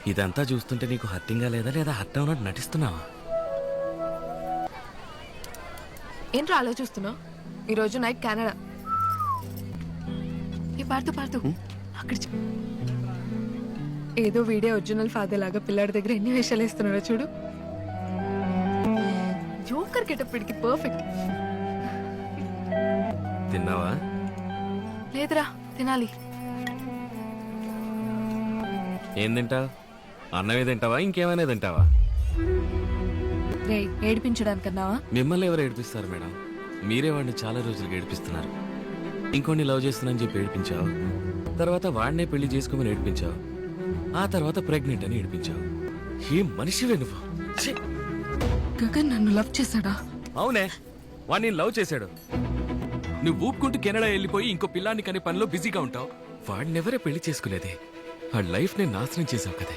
ఇదంతా చూస్తుంటే నీకు హర్టింగా లేదా లేదా హర్ట్ అవునట్టు నటిస్తున్నావా? ఏంట్రా ఆలోచిస్తున్నావు? ఈరోజు నైట్ కెనడా. ఏ పాడుతూ అక్కడ ఏదో వీడియో ఒరిజినల్ ఫాదర్ లాగా పిల్లాడి దగ్గర ఎన్ని వేషాలు వేస్తున్నాడో చూడు. జోకర్ గెటప్ వీడికి పర్ఫెక్ట్. తిన్నావా? లేదురా, తినాలి. ఏం తింటావు? అన్నమే తింటావా ఇంకేమైనా తింటావా? రే, ఏడిపించడానికన్నావా? మిమ్మల్ని ఎవరు ఏడిపిస్తారు మేడం? మీరే వాడిని చాలా రోజులుగా ఏడిపిస్తున్నారు. ఇంకొన్ని లవ్ చేస్తున్నానని చెప్పి ఏడిపించావు, తర్వాత వాడినే పెళ్లి చేసుకోమని ఏడిపించావు, ఆ తర్వాత ప్రెగ్నెంట్ అని ఏడిపించావు. ఏం మనిషివే నువ్వు? ఛీ! గగన్ నన్ను లవ్ చేశాడా? అవునే, వాడిని లవ్ చేశాడు. నువ్వు ఊపుకుంటూ కెనడా వెళ్ళిపోయి ఇంకో పిల్లాన్ని కనే పనిలో బిజీగా ఉంటావు. వాడినెవరే పెళ్లి చేసుకునేది? ఆ లైఫ్ ని నాశనం చేసావు కదే.